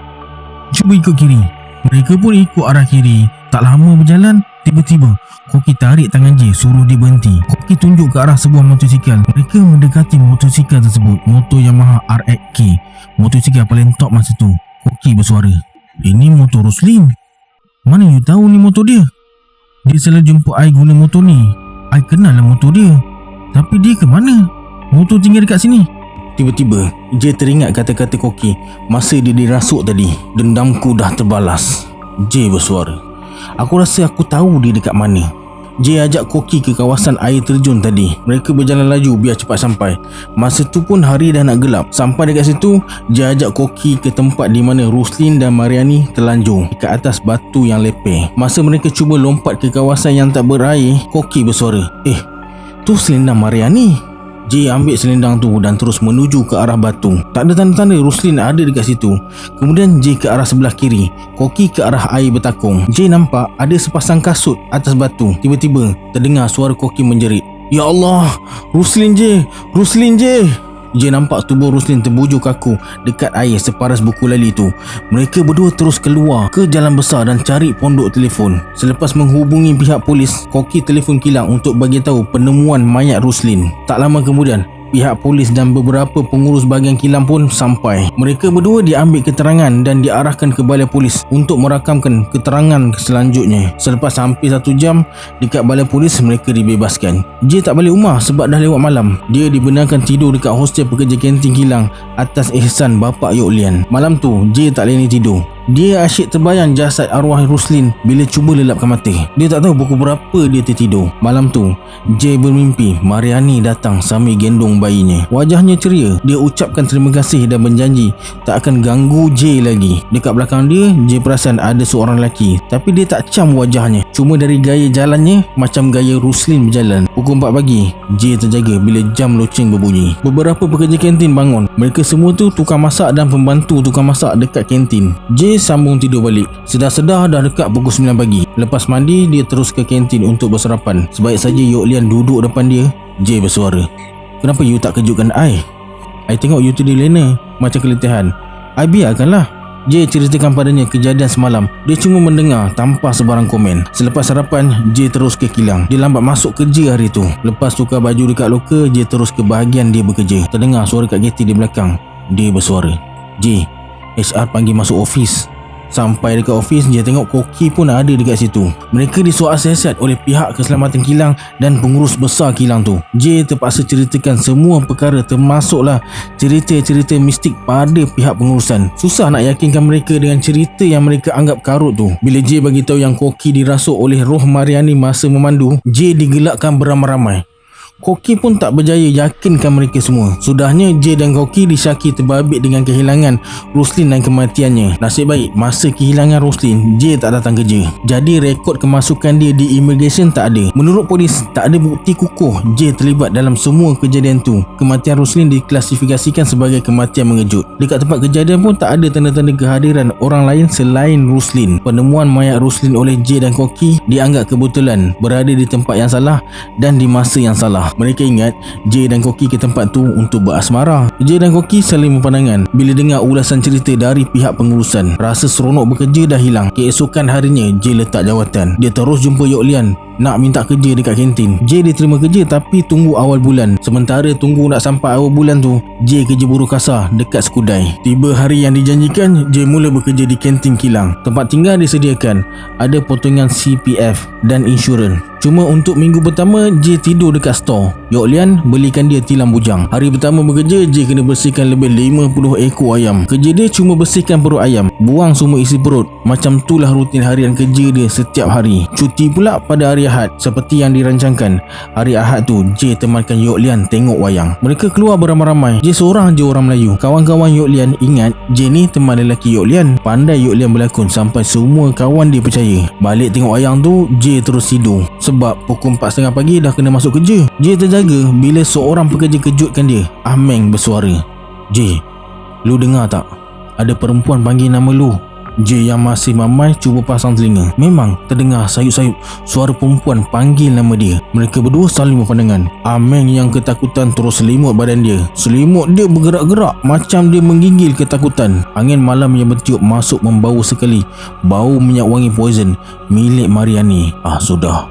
Cuba ikut kiri. Mereka pun ikut arah kiri. Tak lama berjalan, tiba-tiba Koki tarik tangan J, suruh dia berhenti. Koki tunjuk ke arah sebuah motosikal. Mereka mendekati motosikal tersebut, motor Yamaha RX-K, motosikal paling top masa tu. Koki bersuara, ini motor Roslin. Mana you tahu ni motor dia? Dia selalu jemput I guna motor ni. I kenal lah motor dia. Tapi dia ke mana? Motor tinggal dekat sini. Tiba-tiba J teringat kata-kata Koki masa dia dirasuk tadi. Dendamku dah terbalas. J bersuara, aku rasa aku tahu dia dekat mana. J ajak Koki ke kawasan air terjun tadi. Mereka berjalan laju biar cepat sampai. Masa tu pun hari dah nak gelap. Sampai dekat situ, J ajak Koki ke tempat di mana Roslin dan Mariani terlanjur dekat atas batu yang lepeh. Masa mereka cuba lompat ke kawasan yang tak berair, Koki bersuara, tu selendang Mariani. J ambil selendang tu dan terus menuju ke arah batu. Tak ada tanda-tanda Roslin ada dekat situ. Kemudian J ke arah sebelah kiri, Koki ke arah air bertakung. J nampak ada sepasang kasut atas batu. Tiba-tiba terdengar suara Koki menjerit, ya Allah, Roslin J, Roslin J. J nampak tubuh Roslin terbujur kaku dekat air separas buku lali tu. Mereka berdua terus keluar ke jalan besar dan cari pondok telefon. Selepas menghubungi pihak polis, Koki telefon kilang untuk bagi tahu penemuan mayat Roslin. Tak lama kemudian, pihak polis dan beberapa pengurus bahagian kilang pun sampai. Mereka berdua diambil keterangan dan diarahkan ke balai polis untuk merakamkan keterangan selanjutnya. Selepas hampir 1 jam dekat balai polis, mereka dibebaskan. J tak balik rumah sebab dah lewat malam. Dia dibenarkan tidur dekat hostel pekerja kantin kilang atas ihsan bapa Yok Lian. Malam tu J tak leni tidur. Dia asyik terbayang jasad arwah Roslin bila cuba lelapkan mata. Dia tak tahu pukul berapa dia tertidur. Malam tu J bermimpi Mariani datang sambil gendong bayinya. Wajahnya ceria. Dia ucapkan terima kasih dan berjanji tak akan ganggu J lagi. Dekat belakang dia, J perasan ada seorang lelaki, tapi dia tak cam wajahnya. Cuma dari gaya jalannya macam gaya Roslin berjalan. Pukul 4 pagi, J terjaga bila jam loceng berbunyi. Beberapa pekerja kantin bangun. Mereka semua tu tukang masak dan pembantu tukang masak dekat kantin. J sambung tidur balik. Sedar-sedar dah dekat pukul 9 pagi. Lepas mandi, dia terus ke kantin untuk bersarapan. Sebaik saja Yok Lian duduk depan dia, J bersuara, kenapa you tak kejutkan I? I tengok you tidur lena macam keletihan. I biarkanlah. J ceritakan padanya kejadian semalam. Dia cuma mendengar tanpa sebarang komen. Selepas sarapan, J terus ke kilang. Dia lambat masuk kerja hari tu. Lepas tukar baju dekat loker, J terus ke bahagian dia bekerja. Terdengar suara Kak Katie di belakang. Dia bersuara, J, HR panggil masuk office. Sampai dekat ofis, Jay tengok Koki pun ada dekat situ. Mereka disuruh siasat oleh pihak keselamatan kilang dan pengurus besar kilang tu. Jay terpaksa ceritakan semua perkara, termasuklah cerita-cerita mistik pada pihak pengurusan. Susah nak yakinkan mereka dengan cerita yang mereka anggap karut tu. Bila Jay bagi tahu yang Koki dirasuk oleh roh Mariani masa memandu, Jay digelakkan beramai-ramai. Koki pun tak berjaya yakinkan mereka semua. Sudahnya Jay dan Koki disyaki terbabit dengan kehilangan Roslyn dan kematiannya. Nasib baik masa kehilangan Roslyn, Jay tak datang kerja. Jadi rekod kemasukan dia di immigration tak ada. Menurut polis, tak ada bukti kukuh Jay terlibat dalam semua kejadian tu. Kematian Roslyn diklasifikasikan sebagai kematian mengejut. Dekat tempat kejadian pun tak ada tanda-tanda kehadiran orang lain selain Roslyn. Penemuan mayat Roslyn oleh Jay dan Koki dianggap kebetulan berada di tempat yang salah dan di masa yang salah. Mereka ingat Jay dan Koki ke tempat tu untuk berasmara. Jay dan Koki saling berpandangan bila dengar ulasan cerita dari pihak pengurusan. Rasa seronok bekerja dah hilang. Keesokan harinya Jay letak jawatan. Dia terus jumpa Yok Lian nak minta kerja dekat kantin. Jay diterima kerja tapi tunggu awal bulan. Sementara tunggu nak sampai awal bulan tu, Jay kerja buruh kasar dekat Skudai. Tiba hari yang dijanjikan, Jay mula bekerja di kantin kilang. Tempat tinggal disediakan, ada potongan CPF dan insurans. Cuma untuk minggu pertama, Jay tidur dekat store. Yok Lian belikan dia tilam bujang. Hari pertama bekerja, Jay kena bersihkan lebih 50 ekor ayam. Kerja dia cuma bersihkan perut ayam, buang semua isi perut. Macam itulah rutin harian kerja dia setiap hari. Cuti pula pada hari Ahad seperti yang dirancangkan. Hari Ahad tu, Jay temankan Yok Lian tengok wayang. Mereka keluar beramai-ramai. Jay seorang je orang Melayu. Kawan-kawan Yok Lian ingat Jay ni teman lelaki Yok Lian. Pandai Yok Lian berlakon sampai semua kawan dia percaya. Balik tengok wayang tu, Jay terus tidur sebab pukul 4.30 pagi dah kena masuk kerja. Jay terjaga bila seorang pekerja kejutkan dia. Ameng bersuara, "Jay, lu dengar tak? Ada perempuan panggil nama lu." Jay yang masih mamai cuba pasang telinga. Memang terdengar sayup-sayup suara perempuan panggil nama dia. Mereka berdua saling berpandangan. Ameng yang ketakutan terus selimut badan dia. Selimut dia bergerak-gerak macam dia menggigil ketakutan. Angin malam yang bertiup masuk membau sekali. Bau minyak wangi poison milik Mariani. Sudah.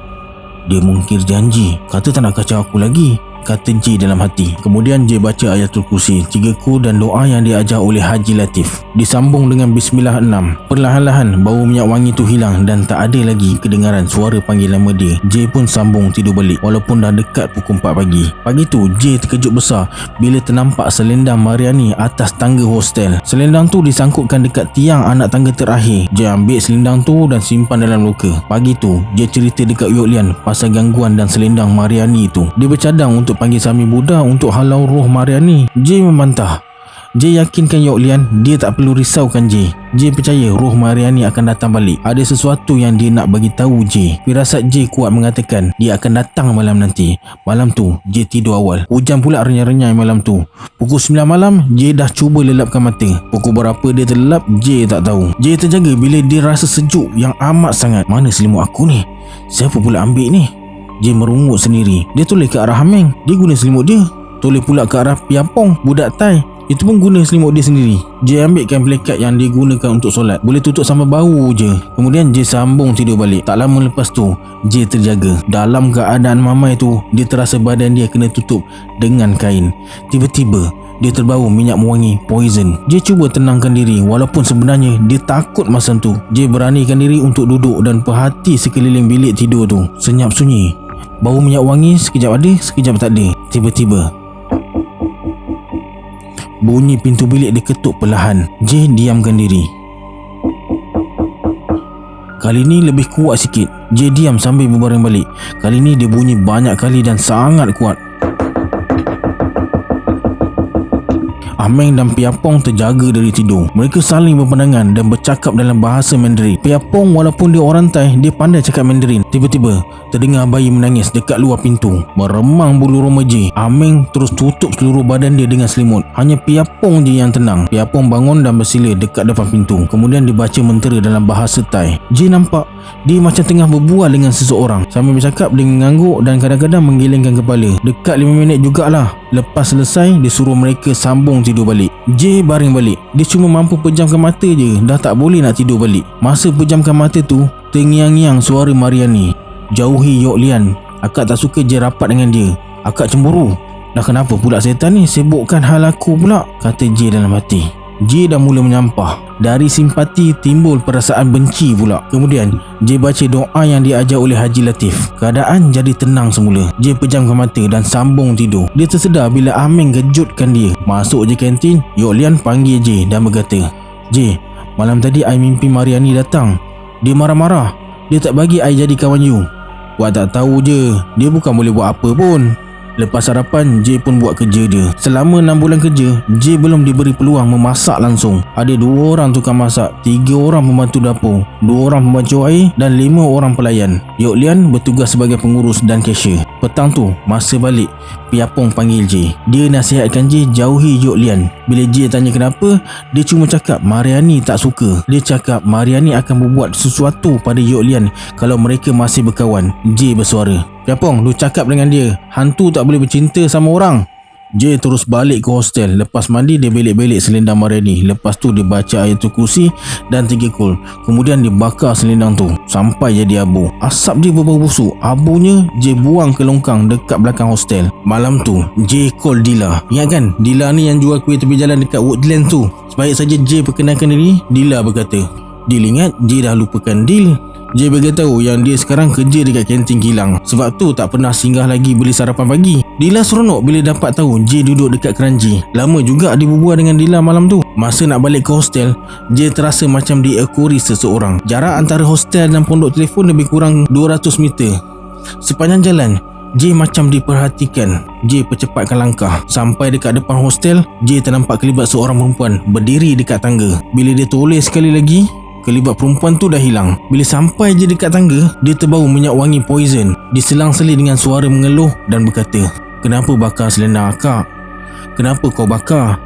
Dia mungkir janji, kata tak nak kacau aku lagi, kata Jay dalam hati. Kemudian Jay baca ayatul kursi, 3 kur dan doa yang diajar oleh Haji Latif. Disambung dengan Bismillah 6. Perlahan-lahan bau minyak wangi tu hilang dan tak ada lagi kedengaran suara panggil nama dia. Jay pun sambung tidur balik walaupun dah dekat pukul 4 pagi. Pagi tu Jay terkejut besar bila ternampak selendang Mariani atas tangga hostel. Selendang tu disangkutkan dekat tiang anak tangga terakhir. Jay ambil selendang tu dan simpan dalam loker. Pagi tu Jay cerita dekat Yok Lian pasal gangguan dan selendang Mariani tu. Dia bercadang untuk panggil Sami Buddha untuk halau roh Mariani. Jay membantah. Jay yakinkan Yok Lian dia tak perlu risaukan Jay. Jay percaya roh Mariani akan datang balik. Ada sesuatu yang dia nak bagi tahu Jay. Firasat Jay kuat mengatakan dia akan datang malam nanti. Malam tu Jay tidur awal. Hujan pula renyai-renyai malam tu. Pukul 9 malam Jay dah cuba lelapkan mata. Pukul berapa dia terlelap Jay tak tahu. Jay terjaga bila dia rasa sejuk yang amat sangat. Mana selimut aku ni? Siapa pula ambil ni? Jay merungut sendiri. Dia toleh ke arah Ameng. Dia guna selimut dia. Toleh pula ke arah Piapong, budak Thai. Itu pun guna selimut dia sendiri. Jay ambilkan pelekat yang digunakan untuk solat. Boleh tutup sampai bau je. Kemudian Jay sambung tidur balik. Tak lama lepas tu Jay terjaga. Dalam keadaan mamai tu, dia terasa badan dia kena tutup dengan kain. Tiba-tiba dia terbau minyak wangi poison. Jay cuba tenangkan diri walaupun sebenarnya dia takut masa tu. Jay beranikan diri untuk duduk dan perhati sekeliling bilik tidur tu. Senyap sunyi. Bau minyak wangi sekejap ada, sekejap tak ada. Tiba-tiba bunyi pintu bilik diketuk perlahan. Jay diamkan diri. Kali ni lebih kuat sikit. Jay diam sambil berbaring balik. Kali ni dia bunyi banyak kali dan sangat kuat. Ameng dan Piapong terjaga dari tidur. Mereka saling berpandangan dan bercakap dalam bahasa Mandarin. Piapong walaupun dia orang Thai, dia pandai cakap Mandarin. Tiba-tiba terdengar bayi menangis dekat luar pintu. Meremang bulu roma Jay. Ameng terus tutup seluruh badan dia dengan selimut. Hanya Piapong je yang tenang. Piapong bangun dan bersila dekat depan pintu. Kemudian dia baca mentera dalam bahasa Thai. Jay nampak dia macam tengah berbual dengan seseorang. Sambil bercakap dia mengangguk dan kadang-kadang menggelengkan kepala. Dekat 5 minit jugalah. Lepas selesai, dia suruh mereka sambung tidur balik. Jay baring balik. Dia cuma mampu pejamkan mata je, dah tak boleh nak tidur balik. Masa pejamkan mata tu, terngiang-ngiang suara Mariani. "Jauhi Yok Lian. Akak tak suka Jay rapat dengan dia. Akak cemburu." "Dah kenapa pula setan ni sibukkan hal aku pula?" kata Jay dalam hati. J dah mula menyampah. Dari simpati timbul perasaan benci pula. Kemudian J baca doa yang diajar oleh Haji Latif. Keadaan jadi tenang semula. J pejamkan mata dan sambung tidur. Dia tersedar bila Aming kejutkan dia. Masuk je kantin, Yok Lian panggil J dan berkata, "J, malam tadi I mimpi Mariani datang. Dia marah-marah. Dia tak bagi I jadi kawan you." "Buat tak tahu je, dia bukan boleh buat apa pun." Lepas sarapan, J pun buat kerja dia. Selama 6 bulan kerja, J belum diberi peluang memasak langsung. Ada 2 orang tukang masak, 3 orang pembantu dapur, 2 orang pembantu air dan 5 orang pelayan. Yok Lian bertugas sebagai pengurus dan cashier. Petang tu, masa balik, Piapong panggil J. Dia nasihatkan J jauhi Yok Lian. Bila J tanya kenapa, dia cuma cakap Mariani tak suka. Dia cakap Mariani akan berbuat sesuatu pada Yok Lian kalau mereka masih berkawan. J bersuara, "Piapong, lu cakap dengan dia, hantu tak boleh bercinta sama orang." J terus balik ke hostel. Lepas mandi, dia belik-belik selendang Mariani. Lepas tu dia baca Ayatul Kursi dan 3 kul. Kemudian dia bakar selendang tu sampai jadi abu. Asap dia berbau busuk. Abunya J buang ke longkang dekat belakang hostel. Malam tu J call Dila. Ingat kan, Dila ni yang jual kuih tepi jalan dekat Woodland tu. Sebaik saja J perkenalkan diri, Dila berkata. Dil ingat J dah lupakan Dil. J beritahu yang dia sekarang kerja dekat kantin kilang. Sebab tu tak pernah singgah lagi beli sarapan pagi. Dila seronok bila dapat tahu J duduk dekat keranji. Lama juga dia berbual dengan Dila malam tu. Masa nak balik ke hostel, J terasa macam diekori seseorang. Jarak antara hostel dan pondok telefon lebih kurang 200 meter. Sepanjang jalan, J macam diperhatikan. J percepatkan langkah. Sampai dekat depan hostel, J ternampak kelibat seorang perempuan berdiri dekat tangga. Bila dia toleh sekali lagi, kelibat perempuan tu dah hilang. Bila sampai je dekat tangga, dia terbau minyak wangi poison. Diselang-seli dengan suara mengeluh dan berkata, "Kenapa bakar selendang akak? Kenapa kau bakar?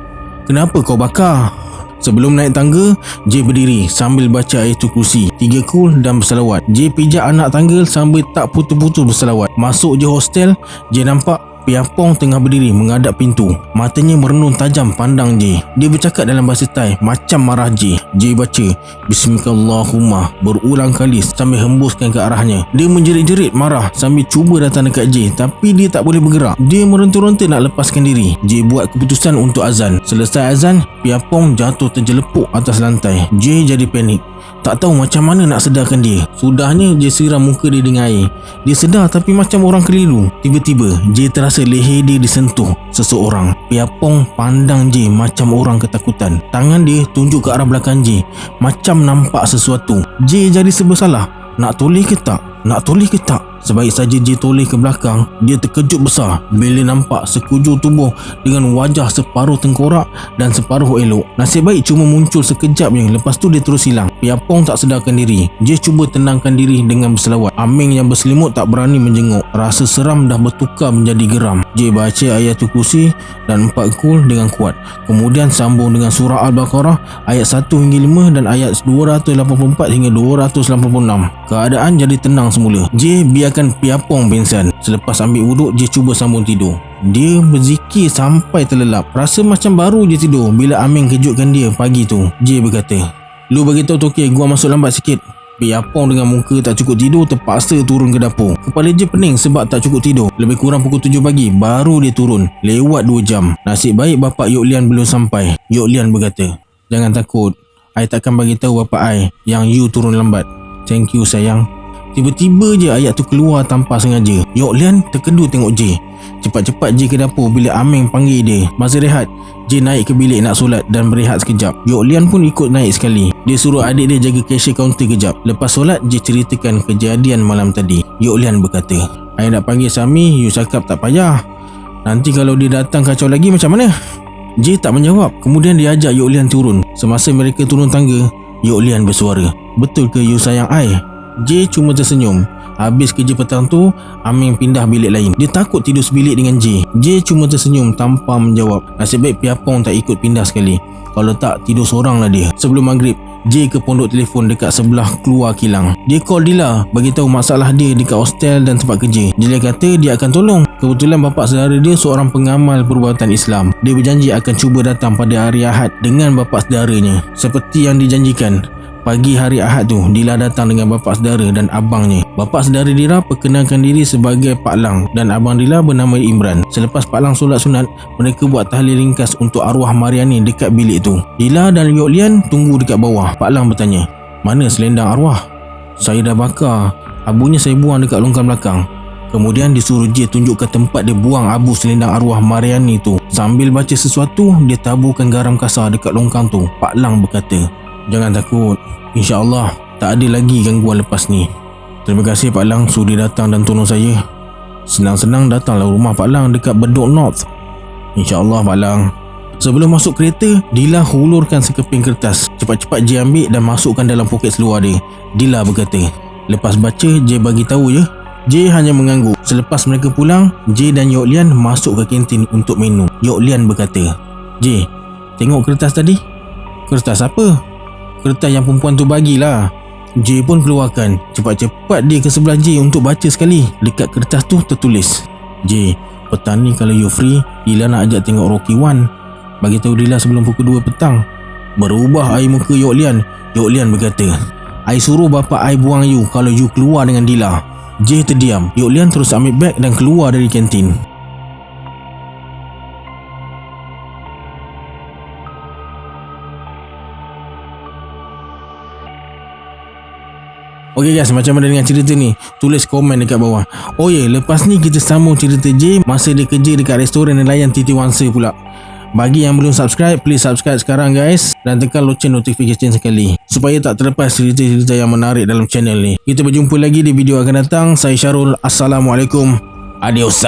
Kenapa kau bakar?" Sebelum naik tangga, J berdiri sambil baca Ayatul Kursi, 3 kul dan berselawat. J pijak anak tangga sambil tak putus-putus berselawat. Masuk je hostel, J nampak Piapong tengah berdiri menghadap pintu. Matanya merenung tajam pandang J. Dia bercakap dalam bahasa Thai macam marah J. J baca Bismillahirrahmanirrahim berulang kali sambil hembuskan ke arahnya. Dia menjerit-jerit marah sambil cuba datang dekat J, tapi dia tak boleh bergerak. Dia meronta-ronta nak lepaskan diri. J buat keputusan untuk azan. Selesai azan, Piapong jatuh terjelepuk atas lantai. J jadi panik, tak tahu macam mana nak sedarkan dia. Sudahnya J siram muka dia dengan air. Dia sedar tapi macam orang keliru. Tiba-tiba J terasa leher dia disentuh seseorang. Piapong pandang J macam orang ketakutan. Tangan dia tunjuk ke arah belakang J, macam nampak sesuatu. J jadi serba salah. Nak toleh ke tak? Nak toleh ke tak? Sebaik saja J toleh ke belakang, dia terkejut besar bila nampak sekujur tubuh dengan wajah separuh tengkorak dan separuh elok. Nasib baik cuma muncul sekejap je, lepas tu dia terus hilang. Piapong tak sedarkan diri. J cuba tenangkan diri dengan berselawat. Aming yang berselimut tak berani menjenguk. Rasa seram dah bertukar menjadi geram. J baca Ayatul Kursi dan 4 kul dengan kuat. Kemudian sambung dengan surah Al-Baqarah ayat 1 hingga 5 dan ayat 284 hingga 286. Keadaan jadi tenang semula. J biarkan Piapong pingsan. Selepas ambil wuduk, J cuba sambung tidur. Dia berzikir sampai terlelap. Rasa macam baru je tidur bila Aming kejutkan dia pagi tu. J berkata, "Lu beritahu Toki gua masuk lambat sikit." Piapong dengan muka tak cukup tidur terpaksa turun ke dapur. Kepala J pening sebab tak cukup tidur. Lebih kurang pukul 7 pagi baru dia turun. Lewat 2 jam. Nasib baik bapak Yok Lian belum sampai. Yok Lian berkata, "Jangan takut, I takkan bagi tahu bapak I yang you turun lambat. Thank you sayang." Tiba-tiba je ayat tu keluar tanpa sengaja. Yok Lian terkedu tengok J. Cepat-cepat J ke dapur bila Aming panggil dia. Masa rehat, J naik ke bilik nak solat dan berehat sekejap. Yok Lian pun ikut naik sekali. Dia suruh adik dia jaga cashier kaunter kejap. Lepas solat, J ceritakan kejadian malam tadi. Yok Lian berkata, "I nak panggil Sami, you cakap tak payah. Nanti kalau dia datang kacau lagi macam mana?" J tak menjawab. Kemudian dia ajak Yok Lian turun. Semasa mereka turun tangga, Yok Lian bersuara, "Betul ke you sayang I?" J cuma tersenyum. Habis kerja petang tu, Aming pindah bilik lain. Dia takut tidur sebilik dengan J. J cuma tersenyum tanpa menjawab. Nasib baik Piapong tak ikut pindah sekali. Kalau tak, tidur seorang lah dia. Sebelum maghrib, J ke pondok telefon dekat sebelah keluar kilang. Dia call Dila, beritahu masalah dia dekat hostel dan tempat kerja. Dila kata dia akan tolong. Kebetulan bapa saudara dia seorang pengamal perubatan Islam. Dia berjanji akan cuba datang pada hari Ahad dengan bapa saudaranya. Seperti yang dijanjikan, Pagi hari Ahad tu, Dila datang dengan bapa saudara dan abangnya. Bapa saudara Dila perkenalkan diri sebagai Pak Lang dan abang Dila bernama Imran. Selepas Pak Lang solat sunat, mereka buat tahlil ringkas untuk arwah Mariani dekat bilik tu. Dila dan Yok Lian tunggu dekat bawah. Pak Lang bertanya, "Mana selendang arwah?" "Saya dah bakar. Abunya saya buang dekat longkang belakang." Kemudian disuruh J tunjukkan tempat dia buang abu selendang arwah Mariani tu. Sambil baca sesuatu, dia taburkan garam kasar dekat longkang tu. Pak Lang berkata, "Jangan takut. InsyaAllah tak ada lagi gangguan lepas ni." "Terima kasih Pak Lang sudi datang dan tolong saya." "Senang-senang datanglah rumah Pak Lang dekat Bedok North." "InsyaAllah Pak Lang." Sebelum masuk kereta, Dila hulurkan sekeping kertas. Cepat-cepat J ambil dan masukkan dalam poket seluar dia. Dila berkata, "Lepas baca, J bagi tahu ya." J hanya mengangguk. Selepas mereka pulang, J dan Yok Lian masuk ke kantin untuk minum. Yok Lian berkata, "J, tengok kertas tadi." "Kertas apa?" "Kertas yang perempuan tu bagilah." J pun keluarkan. Cepat-cepat dia ke sebelah J untuk baca sekali. Dekat kertas tu tertulis, "J, petang ni kalau you free, Dila nak ajak tengok Rocky One. Bagi tahu Dila sebelum pukul 2 petang." Berubah air muka Yok Lian. Yok Lian berkata, "I suruh bapa I buang you kalau you keluar dengan Dila." J terdiam. Yok Lian terus ambil beg dan keluar dari kantin. Okey guys, macam mana dengan cerita ni? Tulis komen dekat bawah. Oh ya, lepas ni kita sambung cerita J masa dia kerja dekat restoran nelayan Titi Wangsa pula. Bagi yang belum subscribe, please subscribe sekarang guys. Dan tekan loceng notification sekali supaya tak terlepas cerita-cerita yang menarik dalam channel ni. Kita berjumpa lagi di video akan datang. Saya Syarul. Assalamualaikum. Adios.